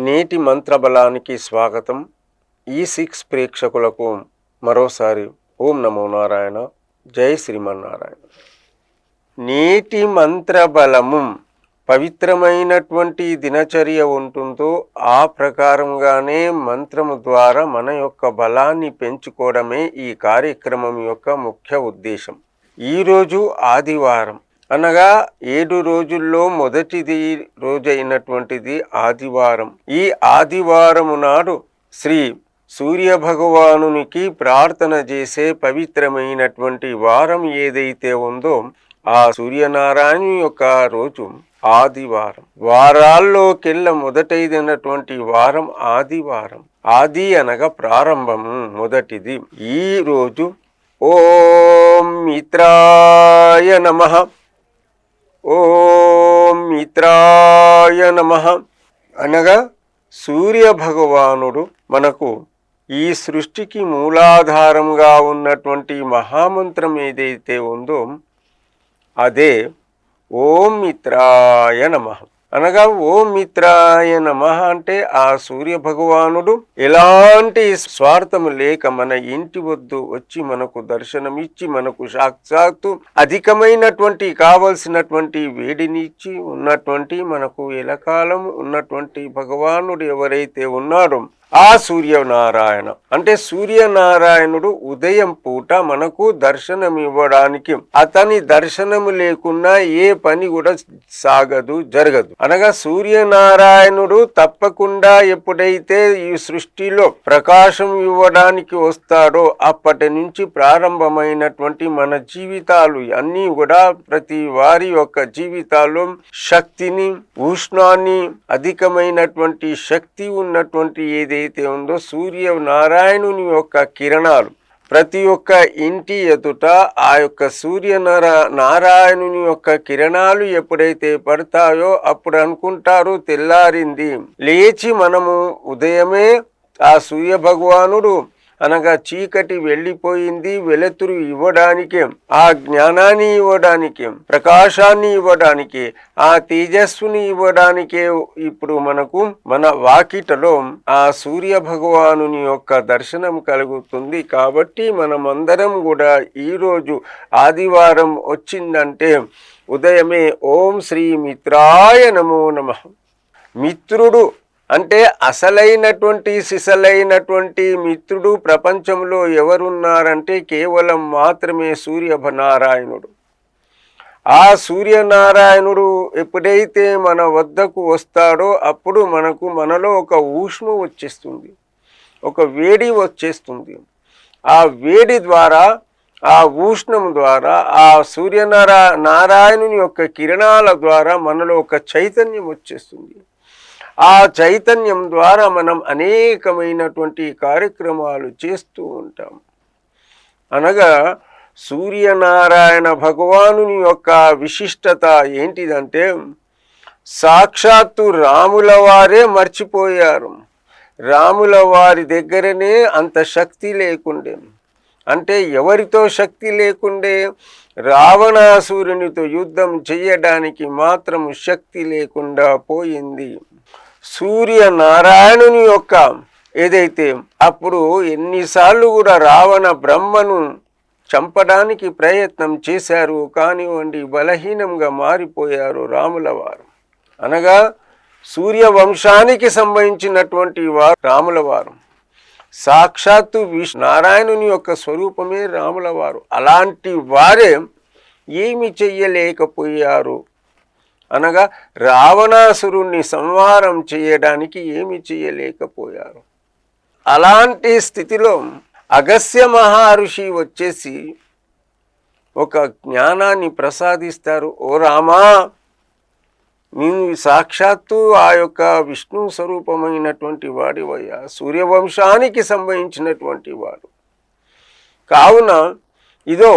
నేటి మంత్రబలానికి స్వాగతం. ఈ6 ప్రేక్షకులకు మరోసారి ఓం నమో నారాయణ, జై శ్రీమన్నారాయణ. నేటి మంత్రబలము పవిత్రమైనటువంటి దినచర్య ఉంటుందో ఆ ప్రకారంగానే మంత్రము ద్వారా మన యొక్క బలాన్ని పెంచుకోవడమే ఈ కార్యక్రమం యొక్క ముఖ్య ఉద్దేశం. ఈరోజు ఆదివారం అనగా 7 రోజుల్లో మొదటిది రోజైనటువంటిది ఆదివారం. ఈ ఆదివారము నాడు శ్రీ సూర్య భగవానునికి ప్రార్థన చేసే పవిత్రమైనటువంటి వారం ఏదైతే ఉందో ఆ సూర్యనారాయణ యొక్క రోజు ఆదివారం. వారాల్లోకెల్ల మొదటైనటువంటి వారం ఆదివారం. ఆది అనగా ప్రారంభము, మొదటిది. ఈ రోజు ఓం మిత్రాయ నమః, ఓం మిత్రాయ నమః అనగా సూర్య భగవానుడు మనకు ఈ సృష్టికి మూలాధారంగా ఉన్నటువంటి మహామంత్రం ఏదైతే ఉందో అదే ఓం మిత్రాయ నమః. అనగా ఓం మిత్రాయ నమః అంటే ఆ సూర్య భగవానుడు ఎలాంటి స్వార్థము లేక మన ఇంటి వద్దు వచ్చి మనకు దర్శనమిచ్చి మనకు సాక్షాత్తు అధికమైనటువంటి కావలసినటువంటి వేడిని ఇచ్చి ఉన్నటువంటి మనకు ఎలకాలం ఉన్నటువంటి భగవానుడు ఎవరైతే ఉన్నాడో ఆ సూర్యనారాయణ అంటే సూర్యనారాయణుడు ఉదయం పూట మనకు దర్శనం ఇవ్వడానికి, అతని దర్శనము లేకున్నా ఏ పని కూడా సాగదు, జరగదు. అనగా సూర్యనారాయణుడు తప్పకుండా ఎప్పుడైతే ఈ సృష్టిలో ప్రకాశం ఇవ్వడానికి వస్తాడో అప్పటి నుంచి ప్రారంభమైనటువంటి మన జీవితాలు అన్నీ కూడా ప్రతి వారి యొక్క జీవితాల్లో శక్తిని, ఉష్ణాన్ని, అధికమైనటువంటి శక్తి ఉన్నటువంటి ఏదైతే ఉందో సూర్య నారాయణుని యొక్క కిరణాలు ప్రతి ఒక్క ఇంటి ఎదుట ఆ యొక్క సూర్య నారాయణుని యొక్క కిరణాలు ఎప్పుడైతే పడతాయో అప్పుడు అనుకుంటారు తెల్లారింది. లేచి మనము ఉదయమే ఆ సూర్య భగవానుడు అనగా చీకటి వెళ్ళిపోయింది, వెలుతురు ఇవ్వడానికి, ఆ జ్ఞానాన్ని ఇవ్వడానికి, ప్రకాశాన్ని ఇవ్వడానికి, ఆ తేజస్సుని ఇవ్వడానికే ఇప్పుడు మనకు మన వాకిటలో ఆ సూర్య భగవానుని యొక్క దర్శనం కలుగుతుంది. కాబట్టి మనమందరం కూడా ఈరోజు ఆదివారం వచ్చిందంటే ఉదయమే ఓం శ్రీ మిత్రాయ నమో నమః. మిత్రుడు అంటే అసలైనటువంటి సిసలైనటువంటి మిత్రుడు ప్రపంచంలో ఎవరున్నారంటే కేవలం మాత్రమే సూర్యనారాయణుడు. ఆ సూర్యనారాయణుడు ఎప్పుడైతే మన వద్దకు వస్తాడో అప్పుడు మనలో ఒక ఊష్మ వచ్చేస్తుంది, ఒక వేడి వచ్చేస్తుంది. ఆ వేడి ద్వారా, ఆ ఉష్ణం ద్వారా, ఆ నారాయణుని యొక్క కిరణాల ద్వారా మనలో ఒక చైతన్యం వచ్చేస్తుంది. ఆ చైతన్యం ద్వారా మనం అనేకమైనటువంటి కార్యక్రమాలు చేస్తూ ఉంటాం. అనగా సూర్యనారాయణ భగవానుని యొక్క విశిష్టత ఏంటిదంటే సాక్షాత్తు రాముల వారే మర్చిపోయారు. రాముల వారి దగ్గరనే అంత శక్తి లేకుండే. అంటే ఎవరితో శక్తి లేకుండే? రావణాసురునితో యుద్ధం చేయడానికి మాత్రం శక్తి లేకుండా పోయింది. సూర్యనారాయణుని యొక్క ఏదైతే అప్పుడు ఎన్నిసార్లు కూడా రావణ బ్రహ్మను చంపడానికి ప్రయత్నం చేశారు, కానివ్వండి బలహీనంగా మారిపోయారు రాముల వారు. అనగా సూర్యవంశానికి సంబంధించినటువంటి వారు రాముల వారు. సాక్షాత్తు నారాయణుని యొక్క స్వరూపమే రాముల వారు. అలాంటి వారే ఏమి చెయ్యలేకపోయారు? అనగా రావణాసురుణ్ణి సంహారం చేయడానికి ఏమి చేయలేకపోయారు. అలాంటి స్థితిలో అగస్త్య మహర్షి వచ్చేసి ఒక జ్ఞానాన్ని ప్రసాదిస్తారు. ఓ రామా, నేను సాక్షాత్తు ఆ యొక్క విష్ణు స్వరూపమైనటువంటి వాడివయ్యా, సూర్యవంశానికి సంబంధించినటువంటి వాడు. కావున ఇదో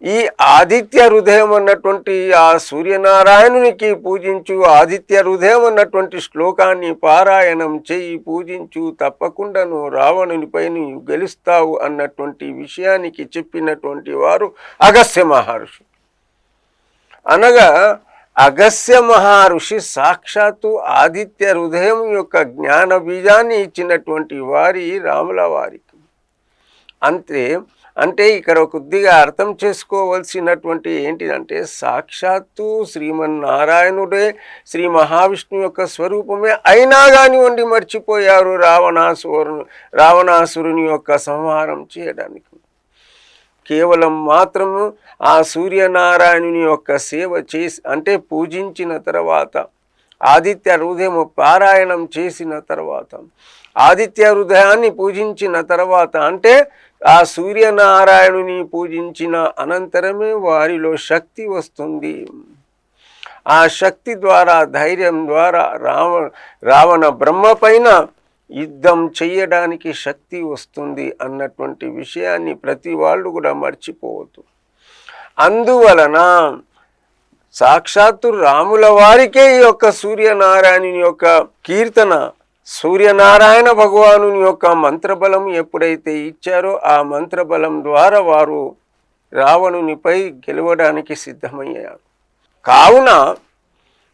ఈ ఆదిత్య హృదయం అన్నటువంటి ఆ సూర్యనారాయణునికి పూజించు, ఆదిత్య హృదయం అన్నటువంటి శ్లోకాన్ని పారాయణం చేయి, పూజించు, తప్పకుండా నువ్వు రావణునిపై నువ్వు గెలుస్తావు అన్నటువంటి విషయానికి చెప్పినటువంటి వారు అగస్త్య మహర్షి. అనగా అగస్త్య మహర్షి సాక్షాత్తు ఆదిత్య హృదయం యొక్క జ్ఞాన బీజాన్ని ఇచ్చినటువంటి వారి రాముల వారికి. అంటే ఇక్కడ కొద్దిగా అర్థం చేసుకోవలసినటువంటి ఏంటిదంటే, సాక్షాత్తు శ్రీమన్నారాయణుడే శ్రీ మహావిష్ణువు యొక్క స్వరూపమే అయినా కానివ్వండి మర్చిపోయారు రావణాసురుని యొక్క సంహారం చేయడానికి. కేవలం మాత్రము ఆ సూర్యనారాయణుని యొక్క సేవ చేసి, అంటే పూజించిన తర్వాత, ఆదిత్య హృదయము పారాయణం చేసిన తర్వాత, ఆదిత్య హృదయాన్ని పూజించిన తర్వాత, అంటే ఆ సూర్యనారాయణుని పూజించిన అనంతరమే వారిలో శక్తి వస్తుంది. ఆ శక్తి ద్వారా, ధైర్యం ద్వారా రావణ బ్రహ్మ పైన యుద్ధం చెయ్యడానికి శక్తి వస్తుంది అన్నటువంటి విషయాన్ని ప్రతి వాళ్ళు కూడా మర్చిపోవద్దు. అందువలన సాక్షాత్తు రాముల వారికే ఈ యొక్క సూర్యనారాయణుని యొక్క కీర్తన, సూర్యనారాయణ భగవానుని యొక్క మంత్రబలం ఎప్పుడైతే ఇచ్చారో ఆ మంత్రబలం ద్వారా వారు రావణునిపై గెలవడానికి సిద్ధమయ్యారు. కావున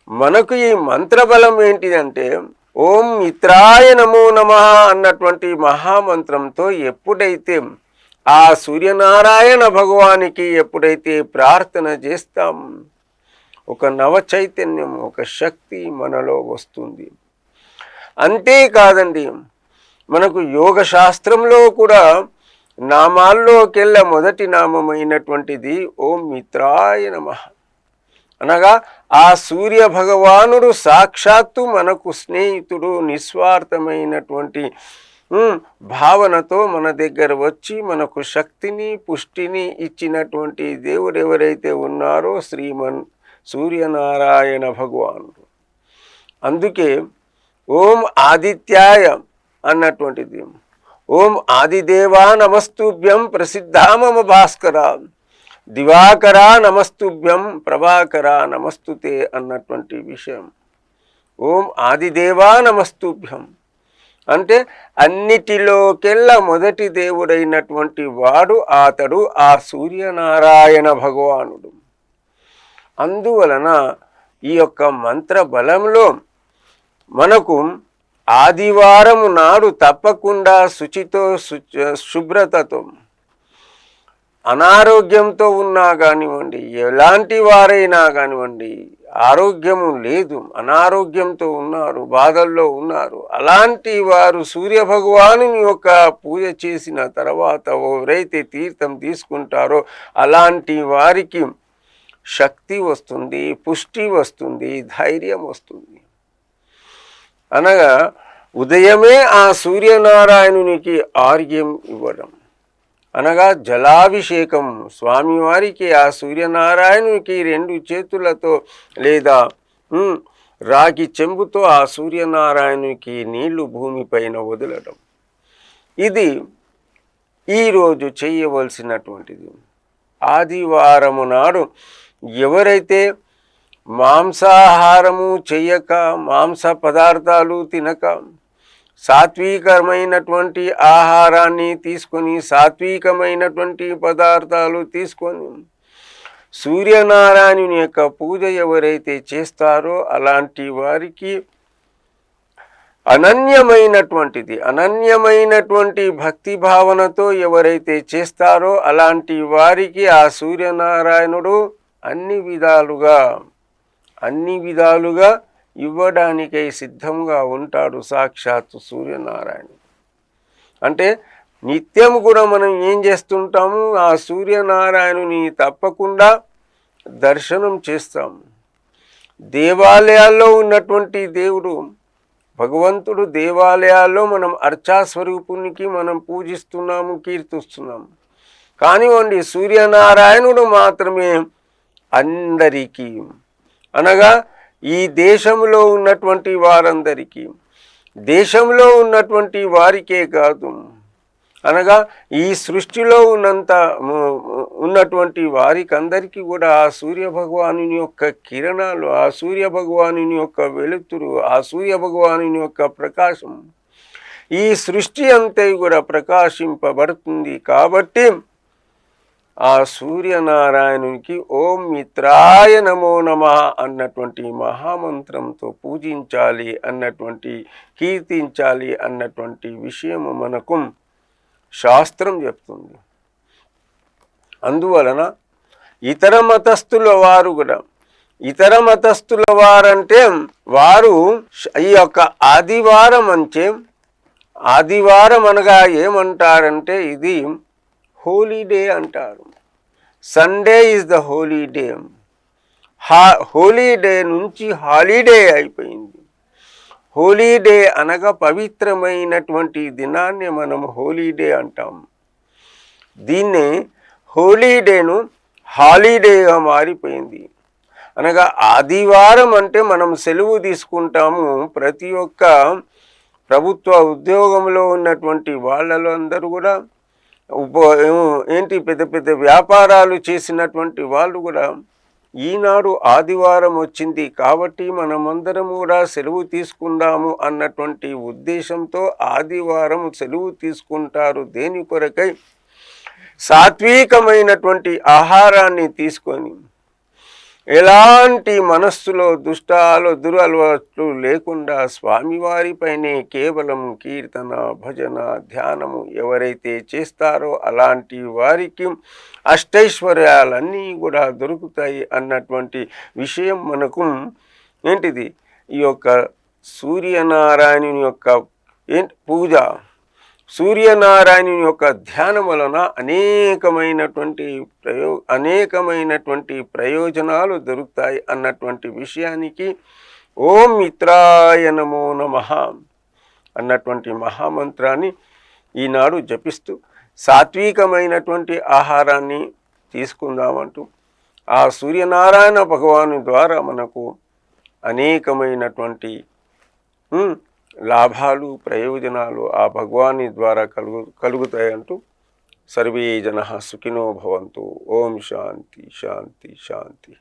మనకు ఈ మంత్రబలం ఏంటిదంటే, ఓం మిత్రాయ నమో నమః అన్నటువంటి మహామంత్రంతో ఎప్పుడైతే ఆ సూర్యనారాయణ భగవానికి ఎప్పుడైతే ప్రార్థన చేస్తాం, ఒక నవ చైతన్యం, ఒక శక్తి మనలో వస్తుంది. అంతేకాదండి, మనకు యోగ శాస్త్రంలో కూడా నామాల్లోకెళ్ళ మొదటి నామమైనటువంటిది ఓం మిత్రాయ నమః. అనగా ఆ సూర్య భగవానుడు సాక్షాత్తు మనకు స్నేహితుడు, నిస్వార్థమైనటువంటి భావనతో మన దగ్గర వచ్చి మనకు శక్తిని, పుష్టిని ఇచ్చినటువంటి దేవుడు ఎవరైతే ఉన్నారో సూర్యనారాయణ భగవానుడు. అందుకే ఓం ఆదిత్యాయ అన్నటువంటిది. ఓం ఆదిదేవా నమస్తుభ్యం ప్రసిద్ధా మమ భాస్కర, దివాకర నమస్తుభ్యం ప్రభాకర నమస్తుతే అన్నటువంటి విషయం. ఓం ఆదిదేవా నమస్తుభ్యం అంటే అన్నిటిలోకెల్లా మొదటి దేవుడైనటువంటి వాడు అతడు ఆ సూర్యనారాయణ భగవానుడు. అందువలన ఈ యొక్క మంత్ర బలంలో మనకు ఆదివారం నాడు తప్పకుండా శుచితో, శుభ్రతతో, అనారోగ్యంతో ఉన్నా కానివ్వండి, ఎలాంటి వారైనా కానివ్వండి, ఆరోగ్యము లేదు, అనారోగ్యంతో ఉన్నారు, బాధల్లో ఉన్నారు, అలాంటి వారు సూర్యభగవానుని యొక్క పూజ చేసిన తర్వాత ఎవరైతే తీర్థం తీసుకుంటారో అలాంటి వారికి శక్తి వస్తుంది, పుష్టి వస్తుంది, ధైర్యం వస్తుంది. అనగా ఉదయమే ఆ సూర్యనారాయణునికి ఆర్ఘ్యం ఇవ్వడం, అనగా జలాభిషేకం. స్వామివారికి ఆ సూర్యనారాయణునికి 2 చేతులతో లేదా రాగి చెంబుతో ఆ సూర్యనారాయణునికి నీళ్లు భూమిపైన వదలడం, ఇది ఈరోజు చేయవలసినటువంటిది. ఆదివారము నాడు ఎవరైతే మాంసాహారము చెయ్యక, మాంస పదార్థాలు తినక, సాత్వికమైనటువంటి ఆహారాన్ని తీసుకొని, సాత్వికమైనటువంటి పదార్థాలు తీసుకొని సూర్యనారాయణుని యొక్క పూజ ఎవరైతే చేస్తారో అలాంటి వారికి అనన్యమైనటువంటి భక్తి భావనతో ఎవరైతే చేస్తారో అలాంటి వారికి ఆ సూర్యనారాయణుడు అన్ని విధాలుగా ఇవ్వడానికై సిద్ధంగా ఉంటాడు సాక్షాత్తు సూర్యనారాయణుడు. అంటే నిత్యం కూడా మనం ఏం చేస్తుంటాము, ఆ సూర్యనారాయణుని తప్పకుండా దర్శనం చేస్తాము. దేవాలయాల్లో ఉన్నటువంటి దేవుడు భగవంతుడు, దేవాలయాల్లో మనం అర్చాస్వరూపునికి మనం పూజిస్తున్నాము, కీర్తిస్తున్నాము. కానివ్వండి, సూర్యనారాయణుడు మాత్రమే అందరికీ, అనగా ఈ దేశంలో ఉన్నటువంటి వారందరికీ, దేశంలో ఉన్నటువంటి వారికే కాదు, అనగా ఈ సృష్టిలో ఉన్నటువంటి వారికి అందరికీ కూడా ఆ సూర్య భగవానుని యొక్క కిరణాలు, ఆ సూర్య భగవానుని యొక్క వెలుతురు, ఆ సూర్య భగవానుని యొక్క ప్రకాశం, ఈ సృష్టి అంతా కూడా ప్రకాశింపబడుతుంది. కాబట్టి ఆ సూర్యనారాయణునికి ఓం మిత్రాయ నమో నమః అన్నటువంటి మహామంత్రంతో పూజించాలి అన్నటువంటి, కీర్తించాలి అన్నటువంటి విషయము మనకు శాస్త్రం చెప్తుంది. అందువలన ఇతర మతస్థుల వారు కూడా, ఇతర మతస్థుల వారంటే వారు ఈ యొక్క ఆదివారం అంటే, ఆదివారం అనగా ఏమంటారంటే ఇది హోలీడే అంటారు. Sunday is the holiday. Holiday నుంచి హాలిడే అయిపోయింది. హోలీడే అనగా పవిత్రమైనటువంటి దినాన్ని మనం హోలీడే అంటాం. దీన్నే హోలీడేను హాలిడేగా మారిపోయింది. అనగా ఆదివారం అంటే మనం సెలవు తీసుకుంటాము. ప్రతి ఒక్క ప్రభుత్వ ఉద్యోగంలో ఉన్నటువంటి వాళ్ళలో అందరూ కూడా పెద్ద పెద్ద వ్యాపారాలు చేసినటువంటి వాళ్ళు కూడా ఈనాడు ఆదివారం వచ్చింది కాబట్టి మనమందరం కూడా సెలవు తీసుకుందాము అన్నటువంటి ఉద్దేశంతో ఆదివారం సెలవు తీసుకుంటారు. దేని కొరకై? సాత్వికమైనటువంటి ఆహారాన్ని తీసుకొని, ఎలాంటి మనస్సులో దురలవాట్లు లేకుండా స్వామివారిపైనే కేవలం కీర్తన, భజన, ధ్యానము ఎవరైతే చేస్తారో అలాంటి వారికి అష్టైశ్వర్యాలన్నీ కూడా దొరుకుతాయి అన్నటువంటి విషయం మనకు ఈ యొక్క సూర్యనారాయణుని యొక్క పూజ, సూర్యనారాయణుని యొక్క ధ్యానం వలన అనేకమైనటువంటి ప్రయోజనాలు దొరుకుతాయి అన్నటువంటి విషయానికి ఓం మిత్రాయ నమో నమః అన్నటువంటి మహామంత్రాన్ని ఈనాడు జపిస్తూ సాత్వికమైనటువంటి ఆహారాన్ని తీసుకుందామంటూ ఆ సూర్యనారాయణ భగవాను ద్వారా మనకు అనేకమైనటువంటి లాభాలు, ప్రయోజనాలు ఆ భగవాని ద్వారా కలుగుతాయంటూ సర్వే జనః సుఖినో భవంతు. ఓం శాంతి శాంతి శాంతి.